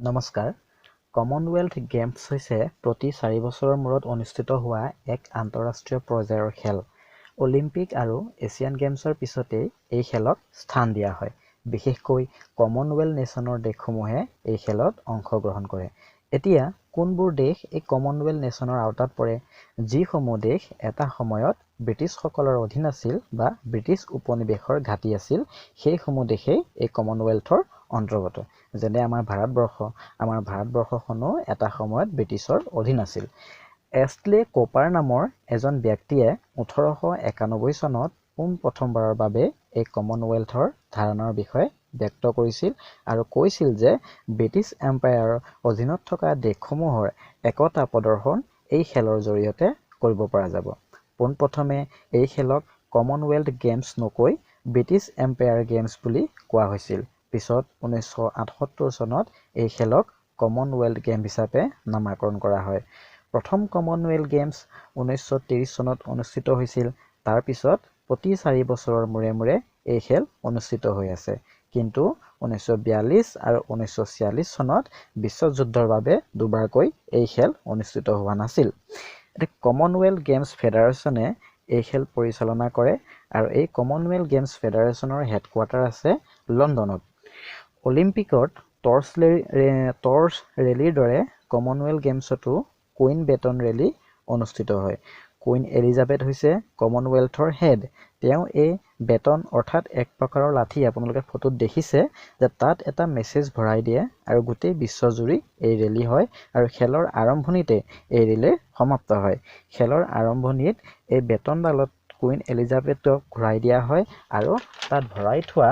নমস্কাৰ Commonwealth games হৈছে প্ৰতি 4 বছৰৰ মূৰত অনুষ্ঠিত হোৱা এক আন্তঃৰাষ্ট্ৰীয় পৰ্যায়ৰ খেল। অলিম্পিক আৰু এছিয়ান গেমছৰ পিছতেই এই খেলক স্থান দিয়া হয়। বিশেষকৈ কমনৱেলথ নেশ্যনৰ দেশসমূহে এই খেলত অংশগ্ৰহণ কৰে। এতিয়া কোনবোৰ দেশ এই কমনৱেলথ নেশ্যনৰ আওতাত পৰে? যিসমূহ দেশ এটা সময়ত ব্ৰিটিছসকলৰ অধীন আছিল বা ব্ৰিটিছ উপনিৱেশৰ ঘাটি আছিল, সেইসমূহ দেশেই এই কমনৱেলথৰ অন্তৰ্গত। যেনে আমাৰ ভাৰতবৰ্ষখনো এটা সময়ত ব্ৰিটিছৰ অধীন আছিল। এষ্টলে কোপাৰ নামৰ এজন ব্যক্তিয়ে 1891 চনত পোনপ্ৰথমবাৰৰ বাবে এই কমনৱেলথৰ ধাৰণাৰ বিষয়ে ব্যক্ত কৰিছিল আৰু কৈছিল যে ব্ৰিটিছ এম্পায়াৰৰ অধীনত থকা দেশসমূহৰ একতা প্ৰদৰ্শন এই খেলৰ জৰিয়তে কৰিব পৰা যাব। পোনপ্ৰথমে এই খেলক কমনৱেলথ গেমছ নকৈ ব্ৰিটিছ এম্পায়াৰ গেমছ বুলি কোৱা হৈছিল। পিছত 1978 চনত এই খেলক কমনৱেলথ গেম হিচাপে নামাকৰণ কৰা হয়। প্ৰথম কমনৱেলথ গেমছ 1930 চনত অনুষ্ঠিত হৈছিল। তাৰ পিছত প্ৰতি 4 বছৰৰ মূৰে মূৰে এই খেল অনুষ্ঠিত হৈ আছে। কিন্তু 1942 আৰু 1946 চনত বিশ্বযুদ্ধৰ বাবে দুবাৰকৈ এই খেল অনুষ্ঠিত হোৱা নাছিল। কমনৱেলথ গেমছ ফেডাৰেশ্যনে এই খেল পৰিচালনা কৰে আৰু এই কমনৱেলথ গেমছ ফেডাৰেশ্যনৰ হেডকোৱাৰ্টাৰ আছে লণ্ডনত। অলিম্পিকত টৰ্চ ৰেলীৰ দৰে কমনৱেলথ গেমছতো কুইন বেটন ৰেলী অনুষ্ঠিত হয়। কুইন এলিজাবেথ হৈছে কমনৱেলথৰ হেড। তেওঁ এই বেটন অৰ্থাৎ এক প্ৰকাৰৰ লাঠি, আপোনালোকে ফটোত দেখিছে যে তাত এটা মেছেজ ভৰাই দিয়ে আৰু গোটেই বিশ্বজুৰি এই ৰেলী হয় আৰু খেলৰ আৰম্ভণিতে এই ৰেলী সমাপ্ত হয়। খেলৰ আৰম্ভণিত এই বেটনডালত কুইন এলিজাবেথক ঘূৰাই দিয়া হয় আৰু তাত ভৰাই থোৱা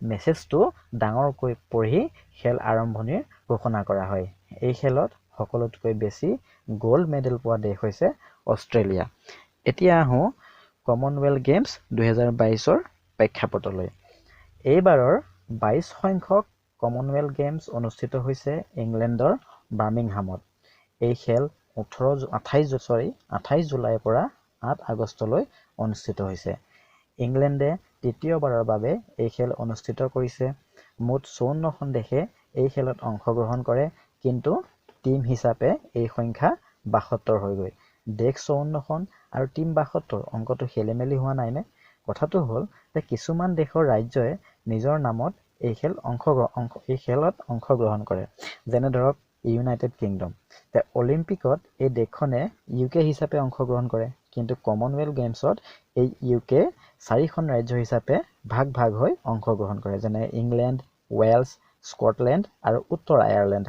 মেছেজটো ডাঙৰকৈ পঢ়ি খেল আৰম্ভণিৰ ঘোষণা কৰা হয়। এই খেলত সকলোতকৈ বেছি গ'ল্ড মেডেল পোৱা দেশ হৈছে অষ্ট্ৰেলিয়া। এতিয়া আহোঁ কমনৱেলথ গেমছ 2022ৰ প্ৰেক্ষাপটলৈ। এইবাৰৰ 22 সংখ্যক কমনৱেলথ গেমছ অনুষ্ঠিত হৈছে ইংলেণ্ডৰ বাৰ্মিংহামত। এই খেল 28 জুলাইৰ পৰা 8 আগষ্টলৈ অনুষ্ঠিত হৈছে। ইংলেণ্ডে তৃতীয়বাৰৰ বাবে এই খেল অনুষ্ঠিত কৰিছে। মুঠ 54খন দেশে এই খেলত অংশগ্ৰহণ কৰে, কিন্তু টিম হিচাপে এই সংখ্যা 72 হয়গৈ। দেশ 54খন আৰু টিম 72, অংকটো খেলিমেলি হোৱা নাইনে? কথাটো হ'ল যে কিছুমান দেশৰ ৰাজ্যই নিজৰ নামত এই খেলত অংশগ্ৰহণ কৰে। যেনে ধৰক ইউনাইটেড কিংডম। অলিম্পিকত এই দেশখনে UK হিচাপে অংশগ্ৰহণ কৰে, কিন্তু কমনৱেলথ গেমছত এই UK 4খন ৰাজ্য হিচাপে ভাগ হৈ অংশগ্ৰহণ কৰে, যেনে ইংলেণ্ড, ৱেলছ, স্কটলেণ্ড আৰু উত্তৰ আয়াৰলেণ্ড।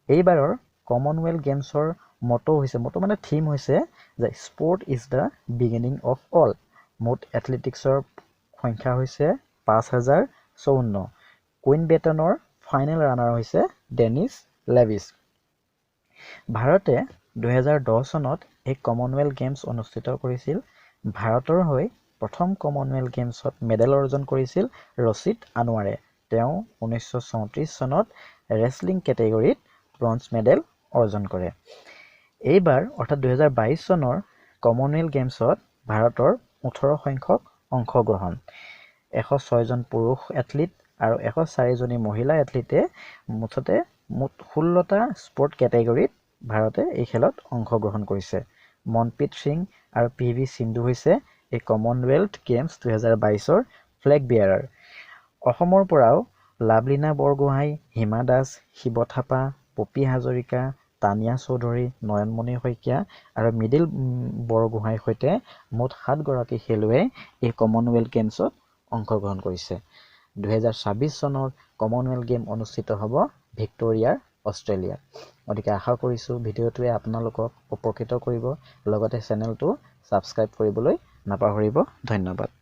এইবাৰৰ কমনৱেলথ গেমছৰ মটো মানে থিম হৈছে যে sport is the beginning of all. মুঠ এথলেটিক্সৰ সংখ্যা হৈছে 5054। কুইন বেটনৰ ফাইনেল ৰানাৰ হৈছে ডেনিছ লেভিছ। ভাৰতে 2010 চনত এই কমনৱেলথ গেমছ অনুষ্ঠিত কৰিছিল। ভাৰতৰ হৈ প্ৰথম কমনৱেলথ গেমছত মেডেল অৰ্জন কৰিছিল ৰচিদ আনৱাৰে। তেওঁ 1934 চনত ৰেচলিং কেটেগৰীত ব্ৰঞ্জ মেডেল অৰ্জন কৰে। এইবাৰ অৰ্থাৎ 2022 চনৰ কমনৱেলথ গেমছত ভাৰতৰ 18 সংখ্যক অংশগ্ৰহণ। 106 জন পুৰুষ এথলীট আৰু 104 জনী মহিলা এথলীটে মুঠ 16টা স্পৰ্ট কেটেগৰীত ভাৰতে এই খেলত অংশগ্ৰহণ কৰিছে। মনপ্ৰীত সিং আৰু PV সিন্ধু হৈছে এই কমনৱেলথ গেমছ 2022ৰ ফ্লেগ বিয়াৰাৰ। অসমৰ পৰাও লাভলীনা বৰগোহাঁই, হিমা দাস, শিৱ থাপা, পপী হাজৰিকা, তানিয়া চৌধুৰী, নয়নমণি শইকীয়া আৰু মৃদুল বৰগোহাঁইৰ সৈতে মুঠ 7 গৰাকী খেলুৱৈয়ে এই কমনৱেলথ গেমছত অংশগ্ৰহণ কৰিছে। 2026 চনৰ কমনৱেলথ গেম অনুষ্ঠিত হ'ব ভিক্টৰিয়াৰ অষ্ট্ৰেলিয়াত। গতিকে আশা কৰিছোঁ ভিডিঅ'টোৱে আপোনালোকক উপকৃত কৰিব। লগতে চেনেলটো ছাবস্ক্ৰাইব কৰিবলৈ নাপাহৰিব। ধন্যবাদ।